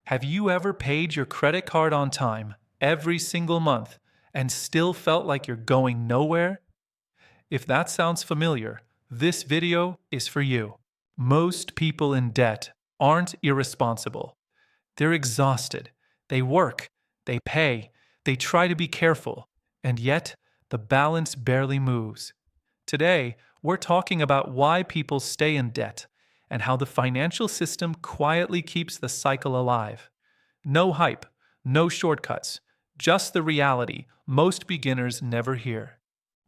Have you ever paid your credit card on time every single month and still felt like you're going nowhere? If that sounds familiar, this video is for you. Most people in debt aren't irresponsible. They're exhausted. They work, they pay, they try to be careful, and yet the balance barely moves. Today, we're talking about why people stay in debt and how the financial system quietly keeps the cycle alive. No hype, no shortcuts, just the reality most beginners never hear.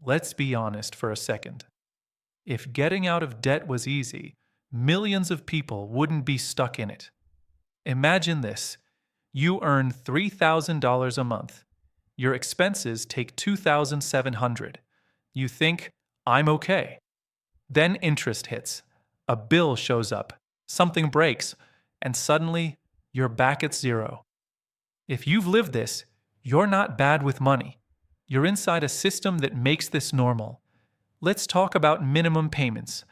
Let's be honest for a second. If getting out of debt was easy, millions of people wouldn't be stuck in it. Imagine this. You earn $3,000 a month. Your expenses take $2,700. You think, I'm okay. Then interest hits. A bill shows up. Something breaks. And suddenly, you're back at zero. If you've lived this, you're not bad with money. You're inside a system that makes this normal. Let's talk about minimum payments.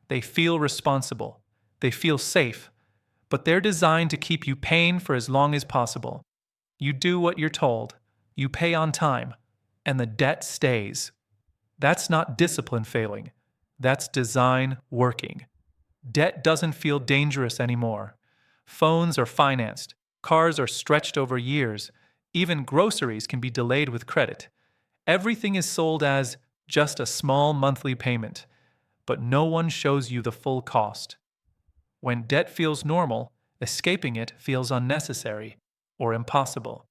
They feel responsible. They feel safe. But they're designed to keep you paying for as long as possible. You do what you're told. You pay on time. And the debt stays. That's not discipline failing. That's design working. Debt doesn't feel dangerous anymore. Phones are financed. Cars are stretched over years. Even groceries can be delayed with credit. Everything is sold as just a small monthly payment. But no one shows you the full cost. When debt feels normal, escaping it feels unnecessary or impossible.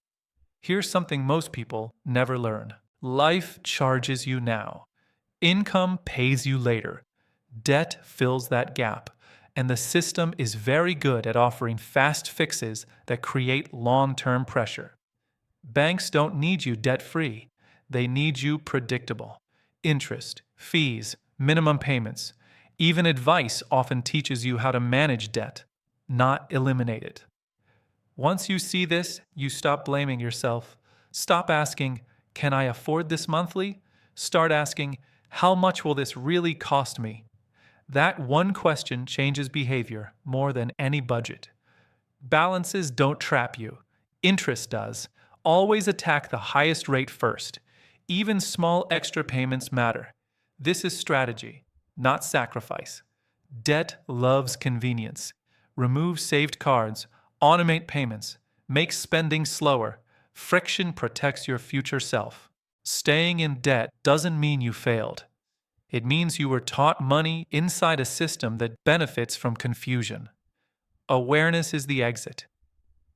Here's something most people never learn. Life charges you now. Income pays you later. Debt fills that gap, and the system is very good at offering fast fixes that create long-term pressure. Banks don't need you debt-free. They need you predictable. Interest, fees, minimum payments. Even advice often teaches you how to manage debt, not eliminate it. Once you see this, you stop blaming yourself. Stop asking, can I afford this monthly? Start asking, how much will this really cost me? That one question changes behavior more than any budget. Balances don't trap you. Interest does. Always attack the highest rate first. Even small extra payments matter. This is strategy, not sacrifice. Debt loves convenience. Remove saved cards, automate payments, make spending slower. Friction protects your future self. Staying in debt doesn't mean you failed. It means you were taught money inside a system that benefits from confusion. Awareness is the exit.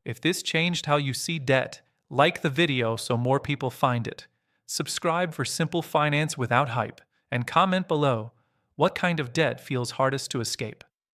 If this changed how you see debt, like the video so more people find it. Subscribe for simple finance without hype, and comment below what kind of debt feels hardest to escape.